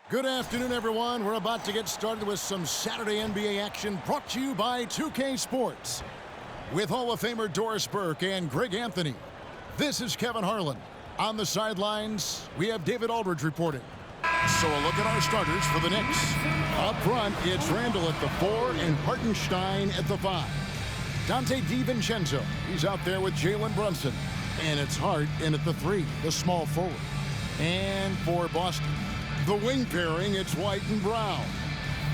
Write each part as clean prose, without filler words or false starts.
Good afternoon, everyone. We're about to get started with some Saturday NBA action brought to you by 2K Sports. With Hall of Famer Doris Burke and Greg Anthony, this is Kevin Harlan. On the sidelines, we have David Aldridge reporting. So a look at our starters for the Knicks. Up front, it's Randall at the 4 and Hartenstein at the 5. Dante DiVincenzo, he's out there with Jalen Brunson. And it's Hart in at the 3, the small forward. And for Boston, the wing pairing, it's White and Brown.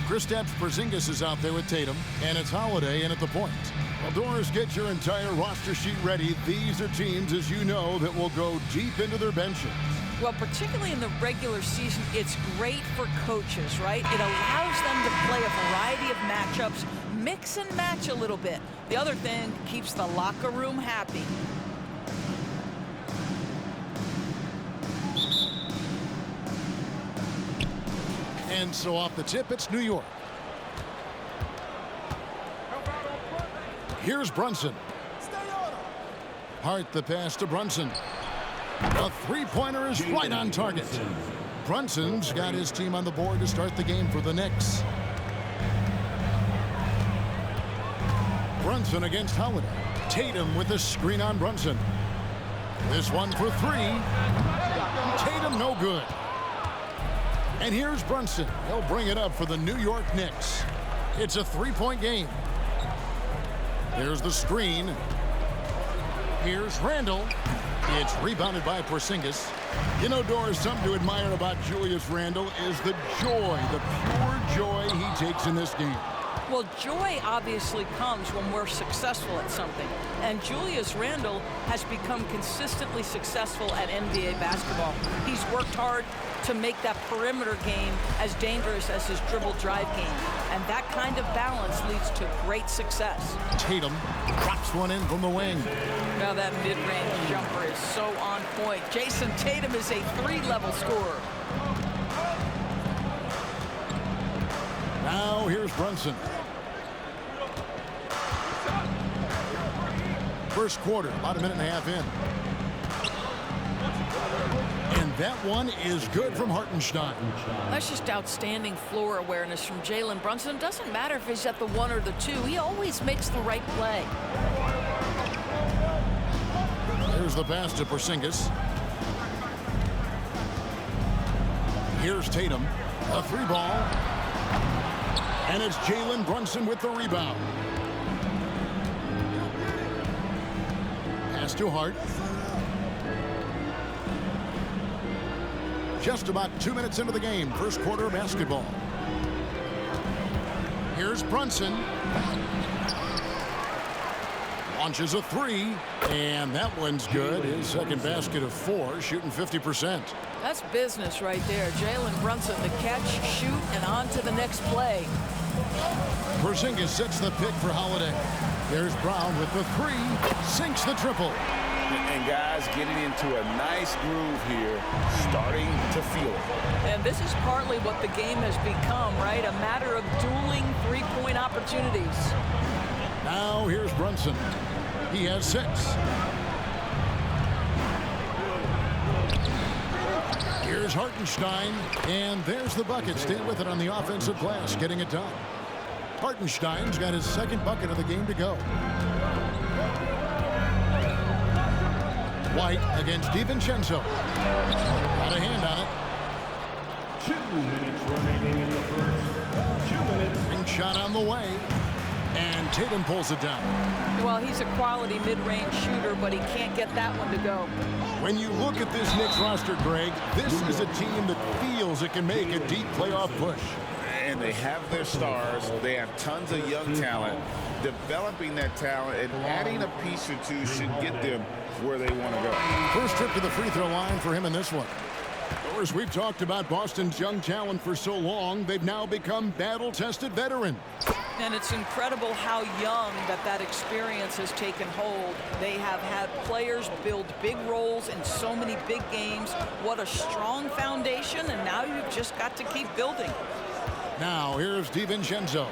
Kristaps Porzingis is out there with Tatum, and it's Holiday in at the point. Well, Doris, get your entire roster sheet ready. These are teams, as you know, that will go deep into their benches. Well, particularly in the regular season, it's great for coaches, right? It allows them to play a variety of matchups, mix and match a little bit. The other thing keeps the locker room happy. And so off the tip, it's New York. Here's Brunson. Hart the pass to Brunson. The three-pointer is right on target. Brunson's got his team on the board to start the game for the Knicks. Brunson against Holiday. Tatum with a screen on Brunson. This one for 3. Tatum no good. And here's Brunson. He'll bring it up for the New York Knicks. It's a 3-point game. There's the screen. Here's Randall. It's rebounded by Porzingis. You know, Doris, something to admire about Julius Randall is the joy, the pure joy he takes in this game. Well, joy obviously comes when we're successful at something. And Julius Randall has become consistently successful at NBA basketball. He's worked hard to make that perimeter game as dangerous as his dribble drive game. And that kind of balance leads to great success. Tatum drops one in from the wing. Now that mid-range jumper is so on point. Jason Tatum is a 3-level scorer. Now here's Brunson. First quarter, about a minute and a half in. And that one is good from Hartenstein. That's just outstanding floor awareness from Jalen Brunson. It doesn't matter if he's at the 1 or the 2. He always makes the right play. Here's the pass to Porzingis. Here's Tatum. A 3-ball. And it's Jalen Brunson with the rebound. Pass to Hart. Just about 2 minutes into the game. First quarter of basketball. Here's Brunson. Launches a 3. And that one's good. His second basket of 4, shooting 50%. That's business right there. Jalen Brunson, the catch, shoot, and on to the next play. Porzingis sets the pick for Holiday. There's Brown with the 3. Sinks the triple. And guys getting into a nice groove here, starting to feel it. And this is partly what the game has become, right? A matter of dueling 3-point opportunities. Now here's Brunson. He has 6. Here's Hartenstein, and there's the bucket. Stay with it on the offensive glass, getting it done. Hartenstein's got his second bucket of the game to go. White against DiVincenzo. Got a hand on it. 2 minutes remaining in the first. 2 minutes. Ring shot on the way. And Tatum pulls it down. Well, he's a quality mid-range shooter, but he can't get that one to go. When you look at this Knicks roster, Greg, this is a team that feels it can make a deep playoff push. And they have their stars. They have tons of young talent. Developing that talent and adding a piece or two should get them where they want to go. First trip to the free throw line for him in this one. Of course, we've talked about Boston's young talent for so long. They've now become battle-tested veterans. And it's incredible how young that experience has taken hold. They have had players build big roles in so many big games. What a strong foundation, and now you've just got to keep building. Now, here's DiVincenzo.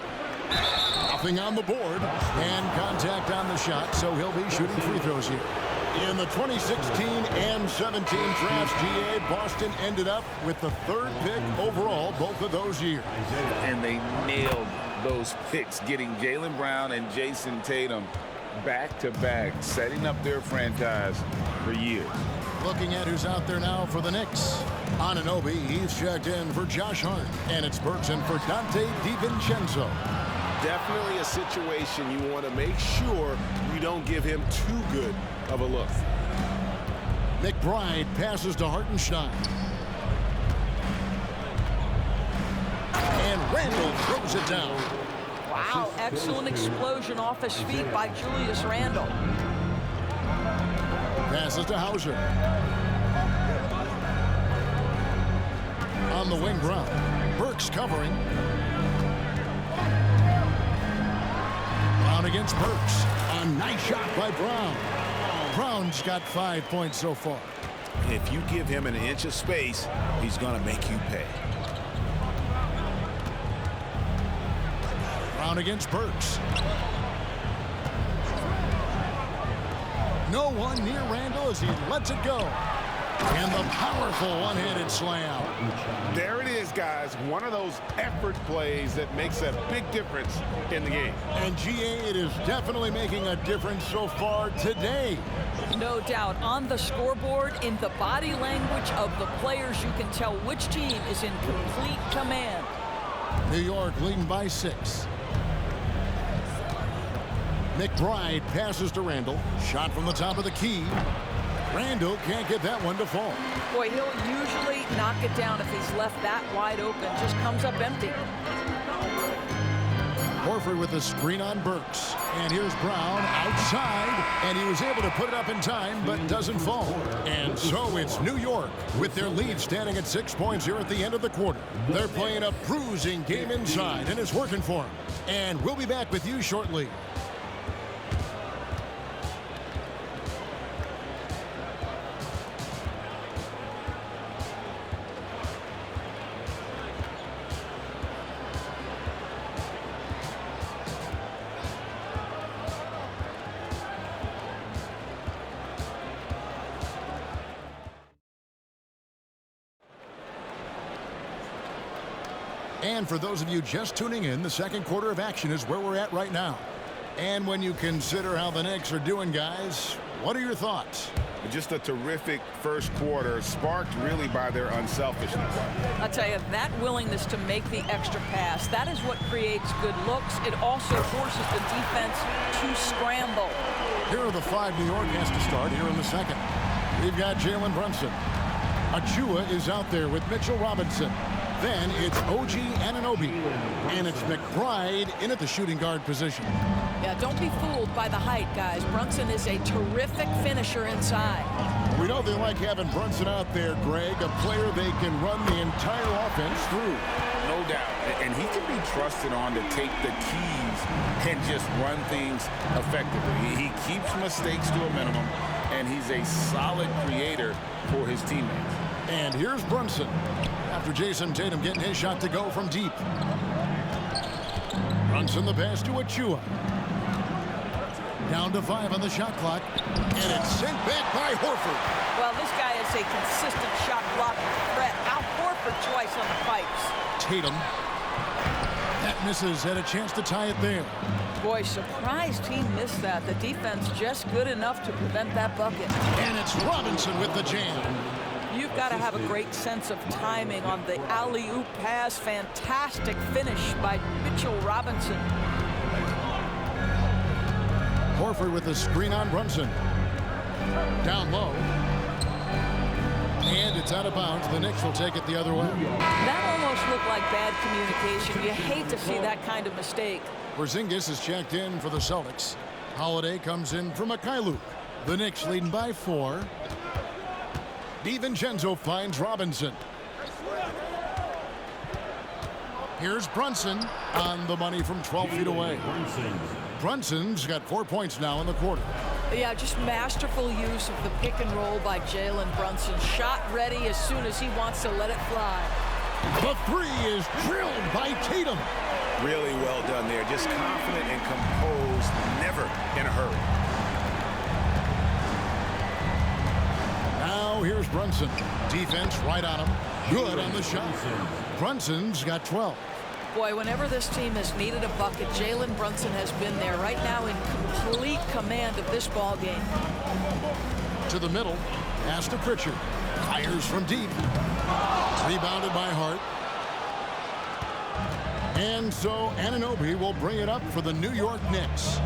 Nothing on the board, and contact on the shot, so he'll be shooting free throws here. In the 2016 and 17 drafts, GA, Boston ended up with the 3rd pick overall both of those years. And they nailed those picks, getting Jaylen Brown and Jason Tatum back-to-back, setting up their franchise for years. Looking at who's out there now for the Knicks. Anunoby, he's checked in for Josh Hart. And it's Burton for Dante DiVincenzo. Definitely a situation you want to make sure you don't give him too good of a look. McBride passes to Hartenstein. And Randall throws it down. Wow, excellent explosion off his feet by Julius Randle. Passes to Hauser. On the wing, Brown. Burks covering. Brown against Burks. A nice shot by Brown. Brown's got 5 points so far. If you give him an inch of space, he's going to make you pay. Brown against Burks. No one near Randall as he lets it go. And the powerful one-handed slam. There it is, guys. One of those effort plays that makes a big difference in the game. And GA, it is definitely making a difference so far today. No doubt. On the scoreboard, in the body language of the players, you can tell which team is in complete command. New York leading by 6. McBride passes to Randall. Shot from the top of the key. Randall can't get that one to fall. Boy, he'll usually knock it down if he's left that wide open. Just comes up empty. Horford with the screen on Burks. And here's Brown outside. And he was able to put it up in time, but doesn't fall. And so it's New York with their lead standing at 6 points here at the end of the quarter. They're playing a bruising game inside, and it's working for them. And we'll be back with you shortly. And for those of you just tuning in, the second quarter of action is where we're at right now. And when you consider how the Knicks are doing, guys, what are your thoughts? Just a terrific first quarter, sparked really by their unselfishness. I'll tell you, that willingness to make the extra pass, that is what creates good looks. It also forces the defense to scramble. Here are the 5 New York has to start here in the second. We've got Jalen Brunson. Achua is out there with Mitchell Robinson. Then it's OG Anunoby. And it's McBride in at the shooting guard position. Yeah, don't be fooled by the height, guys. Brunson is a terrific finisher inside. We know they like having Brunson out there, Greg, a player they can run the entire offense through. No doubt. And he can be trusted on to take the keys and just run things effectively. He keeps mistakes to a minimum, and he's a solid creator for his teammates. And here's Brunson. After Jason Tatum getting his shot to go from deep. Brunson the pass to Achua. Down to 5 on the shot clock. And it's sent back by Horford. Well, this guy is a consistent shot blocking threat. Out Horford twice on the pipes. Tatum. That misses. Had a chance to tie it there. Boy, surprised he missed that. The defense just good enough to prevent that bucket. And it's Robinson with the jam. You've got to have a great sense of timing on the alley-oop pass. Fantastic finish by Mitchell Robinson. Horford with the screen on Brunson. Down low. And it's out of bounds. The Knicks will take it the other way. That almost looked like bad communication. You hate to see that kind of mistake. Porzingis is checked in for the Celtics. Holiday comes in for Mikhailuk. The Knicks leading by 4. DiVincenzo finds Robinson. Here's Brunson on the money from 12 feet away. Brunson's got 4 points now in the quarter. Yeah, just masterful use of the pick and roll by Jalen Brunson. Shot ready as soon as he wants to let it fly. The 3 is drilled by Tatum. Really well done there. Just confident and composed, never in a hurry. here's Brunson. Defense right on him. Good on the shot. Brunson's got 12. Boy, whenever this team has needed a bucket, Jalen Brunson has been there right now in complete command of this ball game. To the middle. Pass to Pritchard. Fires from deep. Rebounded by Hart. And so Anunoby will bring it up for the New York Knicks.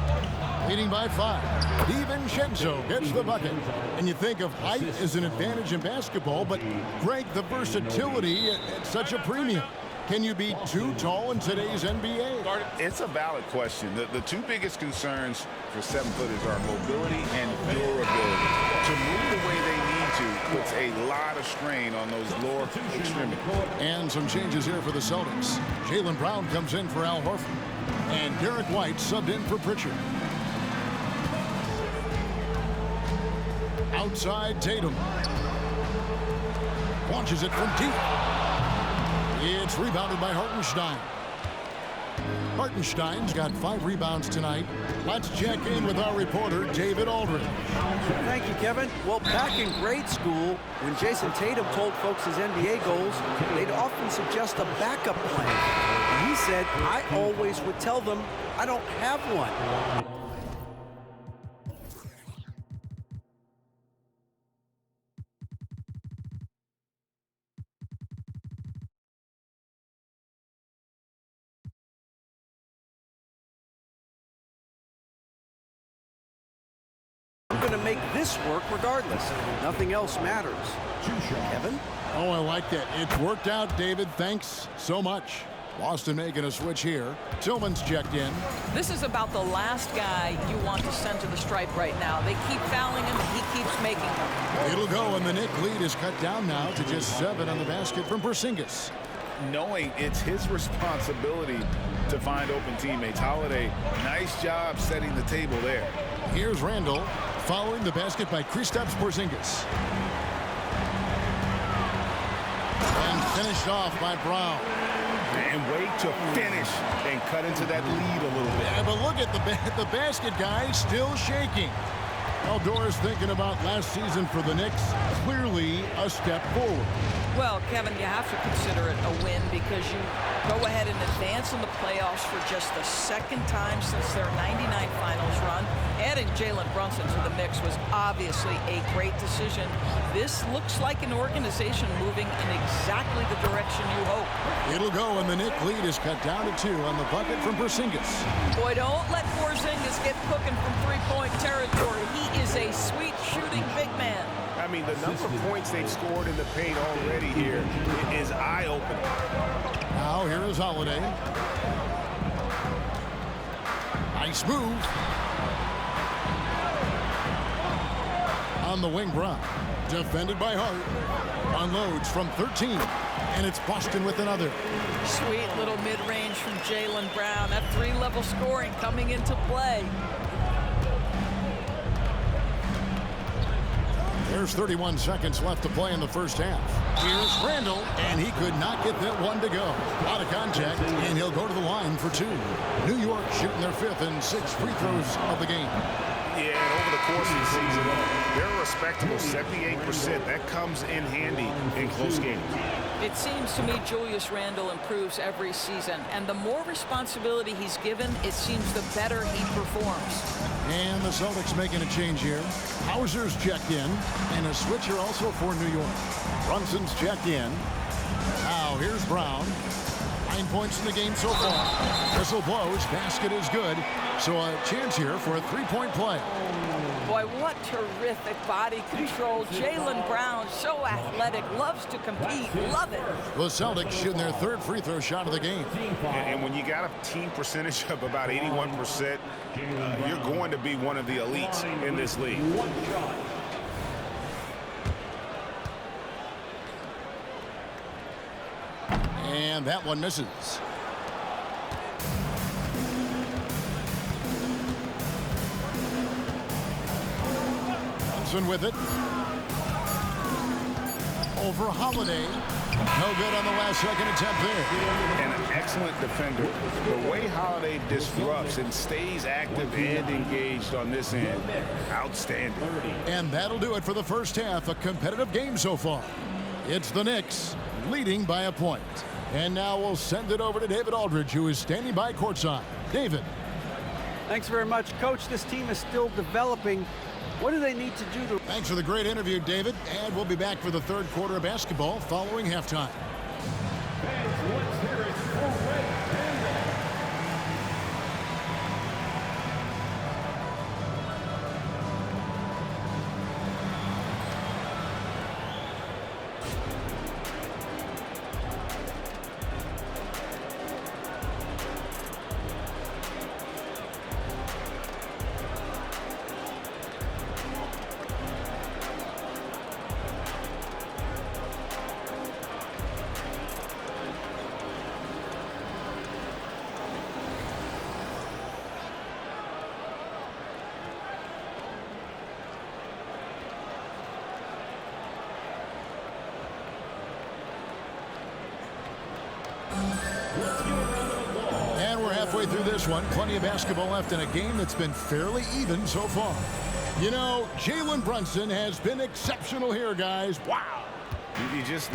Leading by 5. DiVincenzo gets the bucket. And you think of height as an advantage in basketball, but Greg, the versatility at such a premium. Can you be too tall in today's NBA? It's a valid question. The two biggest concerns for 7-footers are mobility and durability. To move the way they need to puts a lot of strain on those lower extremities. And some changes here for the Celtics. Jaylen Brown comes in for Al Horford. And Derek White subbed in for Pritchard. Outside Tatum. Launches it from deep. It's rebounded by Hartenstein. Hartenstein's got 5 rebounds tonight. Let's check in with our reporter, David Aldridge. Thank you, Kevin. Well, back in grade school, when Jason Tatum told folks his NBA goals, they'd often suggest a backup plan. And he said, I always would tell them, I don't have one. Going to make this work regardless. Nothing else matters. Kevin? Oh, I like that. It's worked out, David. Thanks so much. Boston making a switch here. Tillman's checked in. This is about the last guy you want to send to the stripe right now. They keep fouling him, he keeps making them. It'll go, and the Knick lead is cut down now to just 7 on the basket from Porzingis. Knowing it's his responsibility to find open teammates. Holiday, nice job setting the table there. Here's Randall, following the basket by Kristaps Porzingis. And finished off by Brown. And wait to finish and cut into that lead a little bit. Yeah, but look at the basket guy still shaking. Well, Doris thinking about last season for the Knicks. Clearly a step forward. Well, Kevin, you have to consider it a win because you go ahead and advance in the playoffs for just the second time since their '99 finals run. Adding Jalen Brunson to the mix was obviously a great decision. This looks like an organization moving in exactly the direction you hope. It'll go, and the Knick lead is cut down to 2 on the bucket from Porzingis. Boy, don't let Porzingis get cooking from three-point territory. He is a sweet shooting big man. I mean, the number of points they've scored in the paint already here is eye-opening. Now here is Holiday. Nice move. On the wing, Brown. Defended by Hart. Unloads from 13. And it's Boston with another. Sweet little mid-range from Jaylen Brown. That 3-level scoring coming into play. There's 31 seconds left to play in the first half. Here's Randall, and he could not get that one to go. A lot of contact, and he'll go to the line for 2. New York shooting their 5th and 6th free throws of the game. Yeah, and over the course of the season, they're a respectable 78%. That comes in handy in close games. It seems to me Julius Randle improves every season, and the more responsibility he's given, it seems the better he performs. And the Celtics making a change here. Hauser's checked in, and a switcher also for New York. Brunson's checked in. Now here's Brown. 9 points in the game so far. Whistle blows, basket is good. So a chance here for a 3-point play. Boy, what terrific body control. Jaylen Brown, so athletic, loves to compete, love it. The Celtics shooting their 3rd free throw shot of the game. And when you got a team percentage of about 81%, you're going to be one of the elites in this league. And that one misses. With it over Holiday. No good on the last second attempt there. And an excellent defender. The way Holiday disrupts and stays active and engaged on this end, outstanding. And that'll do it for the first half. A competitive game so far. It's the Knicks leading by a point. And now we'll send it over to David Aldridge, who is standing by courtside. David. Thanks very much, Coach. This team is still developing. What do they need to do to... Thanks for the great interview, David. And we'll be back for the third quarter of basketball following halftime. And we're halfway through this one. Plenty of basketball left in a game that's been fairly even so far. You know, Jalen Brunson has been exceptional here, guys. Wow. You just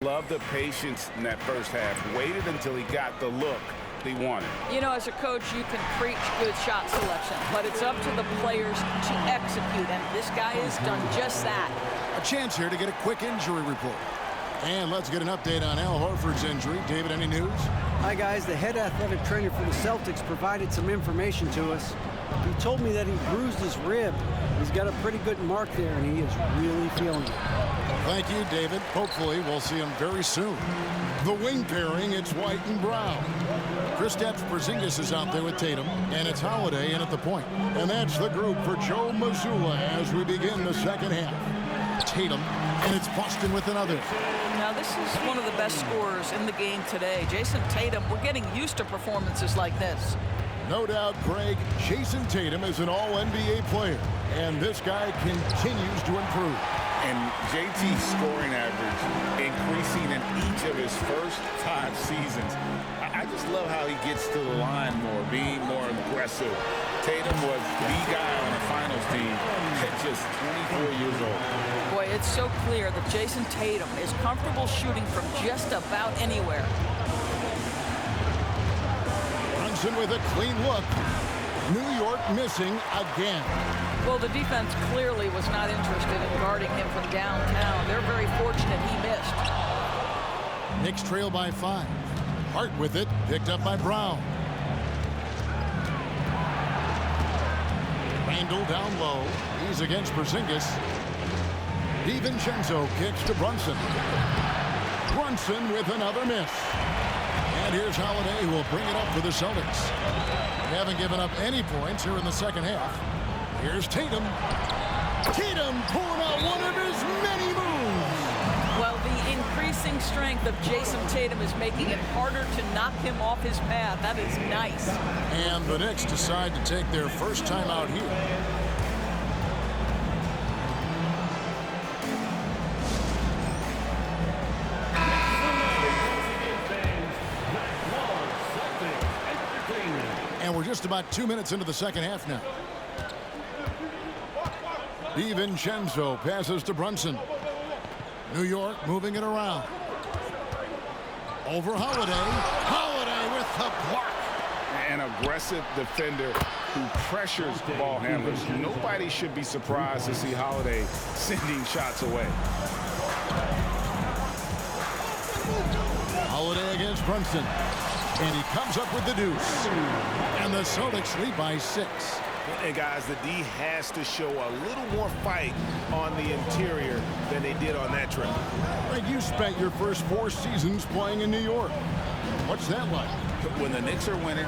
love the patience in that first half. Waited until he got the look he wanted. You know, as a coach, you can preach good shot selection, but it's up to the players to execute, and this guy has done just that. A chance here to get a quick injury report. And let's get an update on Al Horford's injury. David, any news? Hi, guys. The head athletic trainer for the Celtics provided some information to us. He told me that he bruised his rib. He's got a pretty good mark there, and he is really feeling it. Thank you, David. Hopefully, we'll see him very soon. The wing pairing, it's White and Brown. Kristaps Porzingis is out there with Tatum, and it's Holiday in at the point. And that's the group for Joe Mazzulla as we begin the second half. Tatum, and it's Boston with another. Now, this is one of the best scorers in the game today. Jason Tatum, we're getting used to performances like this. No doubt, Greg, Jason Tatum is an all-NBA player, and this guy continues to improve. And JT's scoring average increasing in each of his first 5 seasons. I just love how he gets to the line more, being more aggressive. Tatum was the guy on the finals team at just 24 years old. Boy, it's so clear that Jason Tatum is comfortable shooting from just about anywhere. Brunson with a clean look. New York missing again. Well, the defense clearly was not interested in guarding him from downtown. They're very fortunate he missed. Knicks trail by 5. Hart with it, picked up by Brown. Randall down low. He's against Porzingis. DiVincenzo kicks to Brunson. Brunson with another miss. And here's Holiday, who will bring it up for the Celtics. They haven't given up any points here in the second half. Here's Tatum. Tatum pulling out one of his many moves. Well, the increasing strength of Jason Tatum is making it harder to knock him off his path. That is nice. And the Knicks decide to take their first time out here. And we're just about 2 minutes into the second half now. DiVincenzo passes to Brunson. New York moving it around. Over Holiday. Holiday with the block. An aggressive defender who pressures ball handlers. Nobody should be surprised to see Holiday sending shots away. Holiday against Brunson. And he comes up with the deuce. And the Celtics lead by 6. And guys, the D has to show a little more fight on the interior than they did on that trip. Greg, you spent your first 4 seasons playing in New York. What's that like? When the Knicks are winning,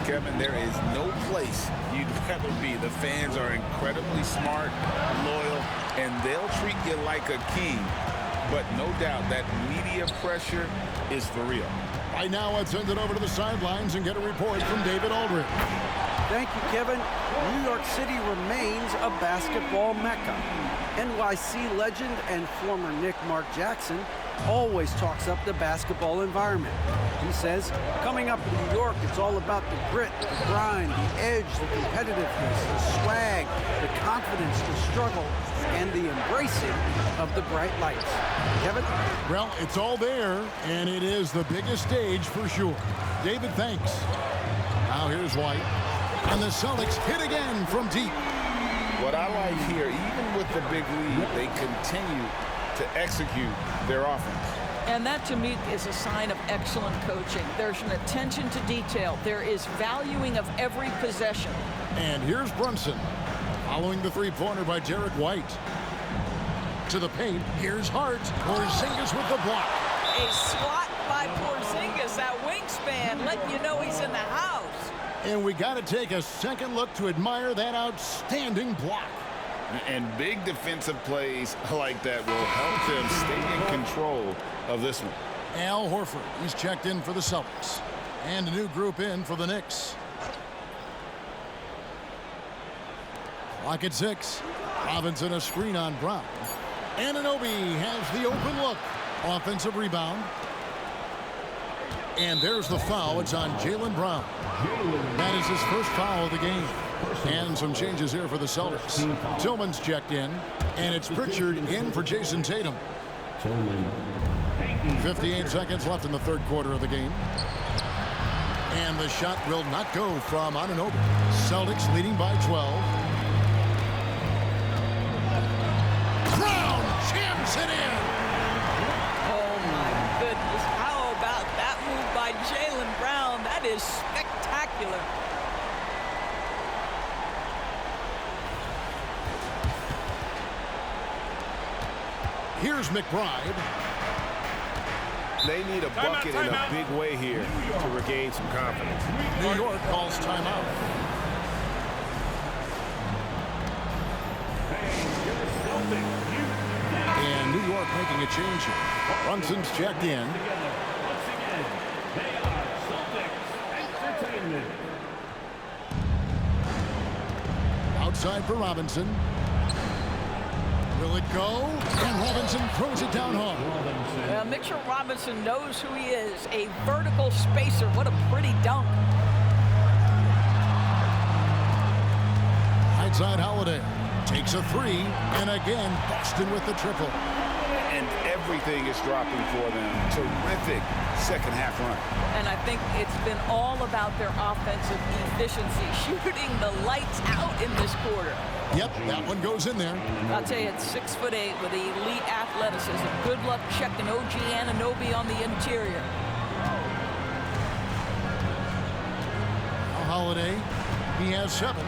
Kevin, there is no place you'd rather be. The fans are incredibly smart, loyal, and they'll treat you like a king. But no doubt that media pressure is for real. Right now, let's send it over to the sidelines and get a report from David Aldridge. Thank you, Kevin. New York City remains a basketball mecca. NYC legend and former Knick Mark Jackson always talks up the basketball environment. He says, coming up in New York, it's all about the grit, the grind, the edge, the competitiveness, the swag, the confidence, the struggle, and the embracing of the bright lights. Kevin? Well, it's all there, and it is the biggest stage for sure. David, thanks. Now here's White. And the Celtics hit again from deep. What I like here, even with the big lead, they continue to execute their offense. And that, to me, is a sign of excellent coaching. There's an attention to detail. There is valuing of every possession. And here's Brunson, following the three-pointer by Derek White. To the paint, here's Hart. Porzingis with the block. A swat by Porzingis, that wingspan, letting you know he's in the house. And we got to take a second look to admire that outstanding block. And big defensive plays like that will help them stay in control of this one. Al Horford, he's checked in for the Celtics. And a new group in for the Knicks. Clock at 6. Robinson a screen on Brown. Anunoby has the open look. Offensive rebound. And there's the foul. It's on Jaylen Brown. That is his first foul of the game. And some changes here for the Celtics. Tillman's checked in. And it's Pritchard in for Jason Tatum. 58 seconds left in the third quarter of the game. And the shot will not go from Anunoby. Celtics leading by 12. Brown jams it in. Oh, my goodness. How about that move by Jaylen Brown? That is spectacular. Here's McBride. They need a bucket in a big way here to regain some confidence. New York calls timeout. And New York making a change here. Brunson's checked in. Outside for Robinson. Will it go? And Robinson throws it down home. Mitchell Robinson knows who he is. A vertical spacer. What a pretty dunk. Right side Holiday takes a three. And again, Boston with the triple. And everything is dropping for them. Terrific second half run. And I think it's been all about their offensive efficiency, shooting the lights out in this quarter. Yep, that one goes in there. I'll tell you, it's 6'8" with elite athleticism. Good luck checking OG Anunoby on the interior. Holiday, he has 7.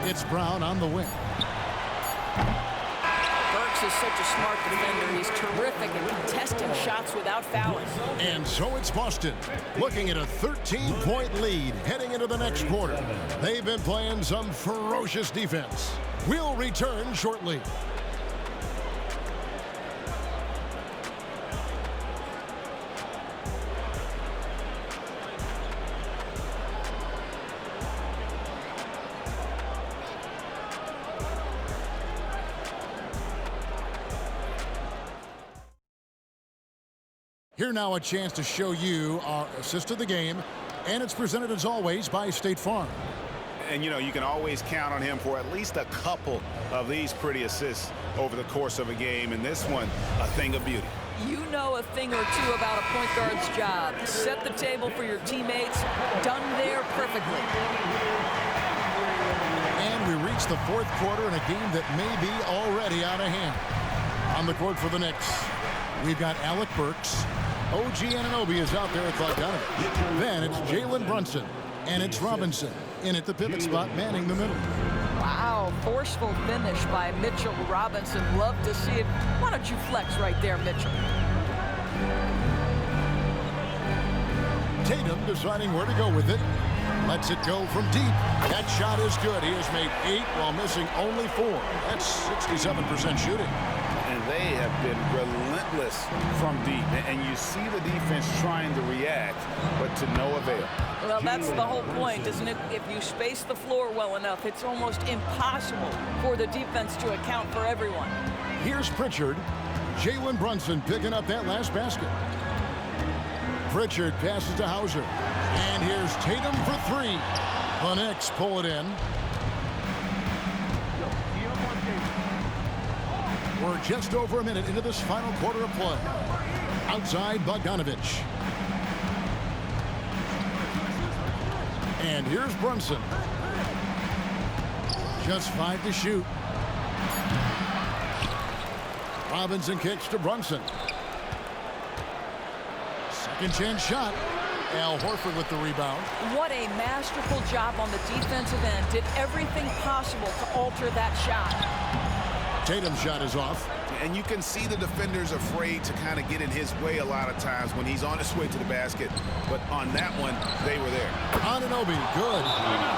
It's Brown on the wing. Burks is such a smart defender. He's terrific at contesting shots without fouling. And so it's Boston, looking at a 13-point lead heading into the next quarter. They've been playing some ferocious defense. We'll return shortly. Here now a chance to show you our assist of the game, and it's presented as always by State Farm. And you know, you can always count on him for at least a couple of these pretty assists over the course of a game, and this one, a thing of beauty. You know a thing or two about a point guard's job. Set the table for your teammates. Done there perfectly. And we reach the fourth quarter in a game that may be already out of hand. On the court for the Knicks, we've got Alec Burks. OG Anunoby is out there at Bogdanovich. Then it's Jalen Brunson. And it's Robinson in at the pivot spot, manning the middle. Wow, forceful finish by Mitchell Robinson. Love to see it. Why don't you flex right there, Mitchell? Tatum deciding where to go with it. Lets it go from deep. That shot is good. He has made 8 while missing only 4. That's 67% shooting. and they have been relentless from deep. And you see the defense trying to react, but to no avail. Well, that's the whole point, isn't it? If you space the floor well enough, it's almost impossible for the defense to account for everyone. Here's Pritchard. Jalen Brunson picking up that last basket. Pritchard passes to Hauser. And here's Tatum for three. The Knicks pull it in. We're just over a minute into this final quarter of play. Outside Bogdanovich. And here's Brunson. Just 5 to shoot. Robinson kicks to Brunson. Second chance shot. Al Horford with the rebound. What a masterful job on the defensive end. Did everything possible to alter that shot. Tatum's shot is off. And you can see the defenders afraid to kind of get in his way a lot of times when he's on his way to the basket. But on that one, they were there. Anunoby, good.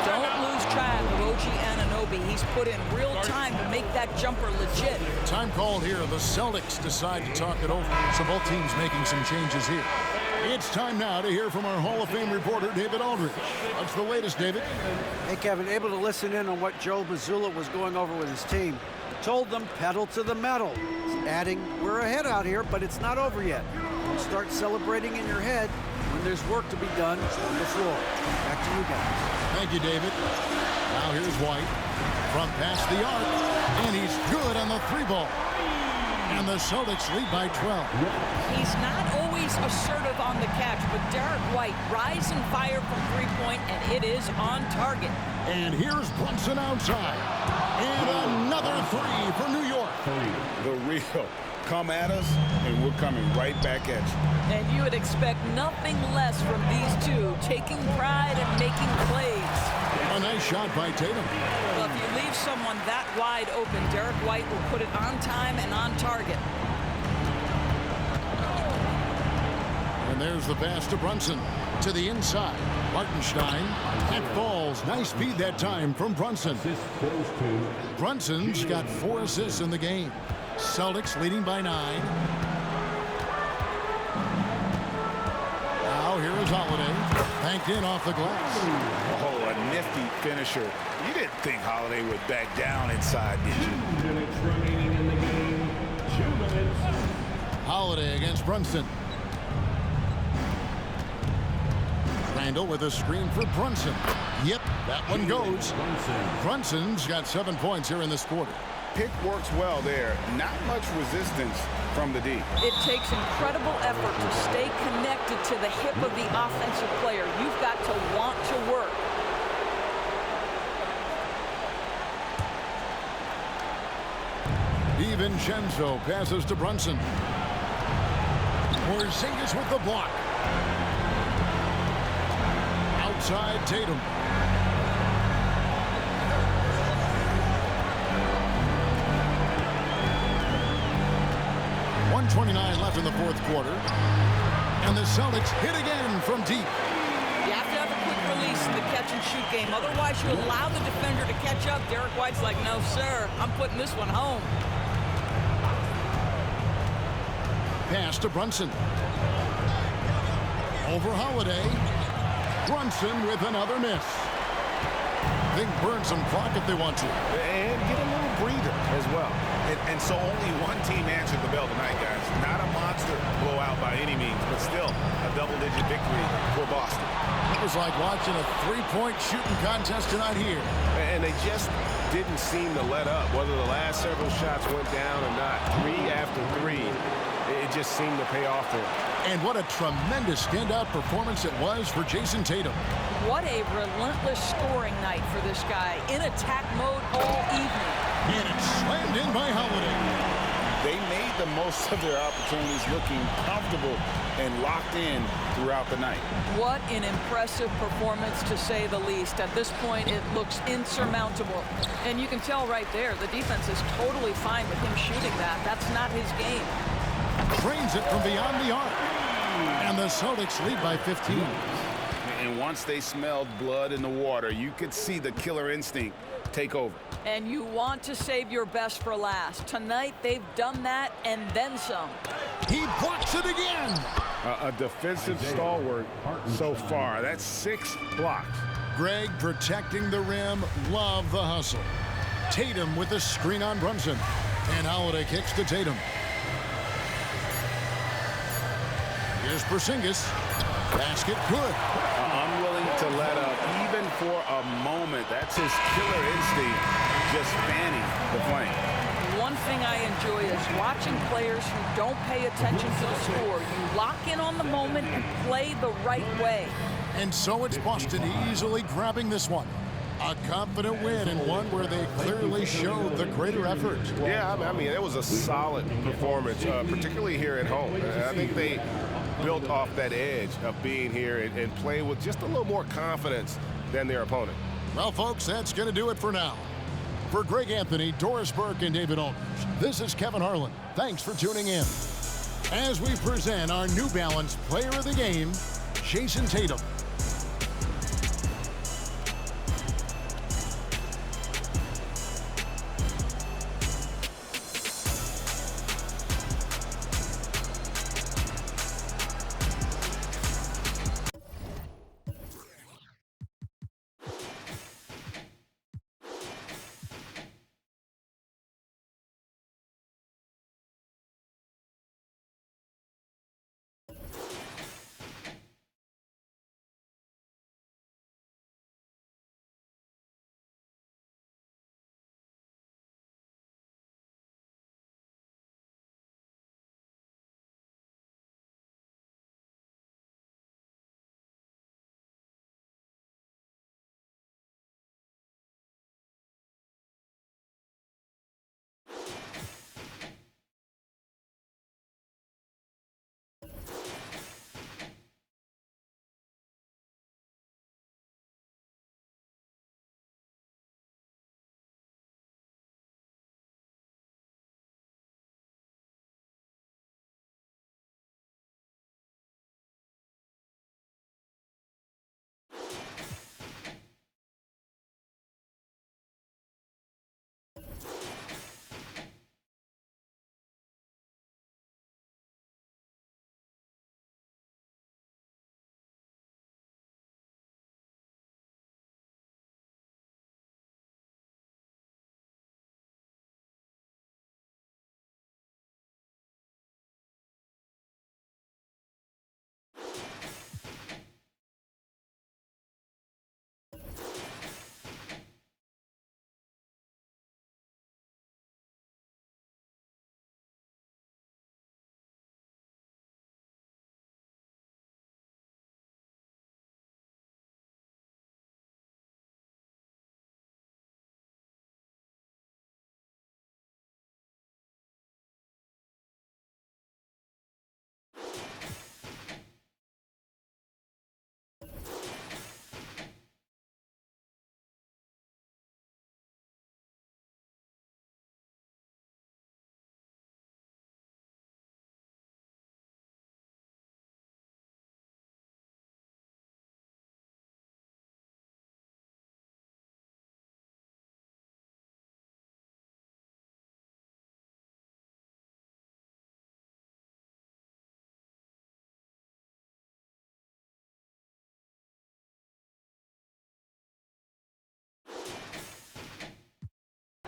Don't lose track of OG Anunoby. He's put in real time to make that jumper legit. Time called here. The Celtics decide to talk it over. So both teams making some changes here. It's time now to hear from our Hall of Fame reporter, David Aldridge. What's the latest, David? Hey, Kevin, able to listen in on what Joe Mazzulla was going over with his team. Told them pedal to the metal, adding, we're ahead out here, but it's not over yet. You start celebrating in your head when there's work to be done on the floor. Back to you guys. Thank you, David. Now here's White from past the arc, and he's good on the three ball. And the Celtics lead by 12. He's not always assertive on the catch, but Derek White rise and fire from three-point, and it is on target. And here's Brunson outside. And another three for New York. The real. Come at us, and we're coming right back at you. And you would expect nothing less from these two, taking pride and making plays. A nice shot by Tatum. Well, if you leave someone that wide open, Derek White will put it on time and on target. And there's the pass to Brunson. To the inside. Martenstein. That falls. Nice feed that time from Brunson. Brunson's got 4 assists in the game. Celtics leading by 9. Now here is Holiday. Banked in off the glass. Oh, a nifty finisher. You didn't think Holiday would back down inside, did you? 2 minutes remaining in the game. 2 minutes. Holiday against Brunson. Randall with a screen for Brunson. Yep, that one goes. Brunson's got 7 points here in this quarter. Pick works well there. Not much resistance from the D. It takes incredible effort to stay connected to the hip of the offensive player. You've got to want to work. DiVincenzo passes to Brunson. Porzingis with the block. Outside Tatum. .29 left in the fourth quarter. And the Celtics hit again from deep. You have to have a quick release in the catch-and-shoot game. Otherwise, you allow the defender to catch up. Derek White's like, no, sir, I'm putting this one home. Pass to Brunson. Over Holiday. Brunson with another miss. They can burn some clock if they want to. And get a little breather as well. And so only one team answered the bell tonight, guys. Not a monster blowout by any means, but still a double-digit victory for Boston. It was like watching a three-point shooting contest tonight here. And they just didn't seem to let up, whether the last several shots went down or not. 3 after 3, it just seemed to pay off for them. And what a tremendous standout performance it was for Jason Tatum. What a relentless scoring night for this guy. In attack mode all evening. And it's slammed in by Holiday. They made the most of their opportunities, looking comfortable and locked in throughout the night. What an impressive performance, to say the least. At this point, it looks insurmountable. And you can tell right there, the defense is totally fine with him shooting that. That's not his game. Drains it from beyond the arc. And the Celtics lead by 15. And once they smelled blood in the water, you could see the killer instinct take over. And you want to save your best for last. Tonight, they've done that and then some. He blocks it again. A defensive stalwart so far. That's 6 blocks. Greg protecting the rim. Love the hustle. Tatum with the screen on Brunson. And Holiday kicks to Tatum. Here's Porzingis. Basket good. Unwilling to let up even for a moment. That's his killer instinct, just fanning the flame. One thing I enjoy is watching players who don't pay attention to the score. You lock in on the moment and play the right way. And so it's Boston easily grabbing this one. A confident win and one where they clearly showed the greater effort. Yeah, I mean, it was a solid performance, particularly here at home. I think they built off that edge of being here and playing with just a little more confidence than their opponent. Well, folks, that's going to do it for now. For Greg Anthony, Doris Burke, and David Aldridge, this is Kevin Harlan. Thanks for tuning in. As we present our New Balance Player of the Game, Jason Tatum.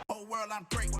Whole world, I'm great.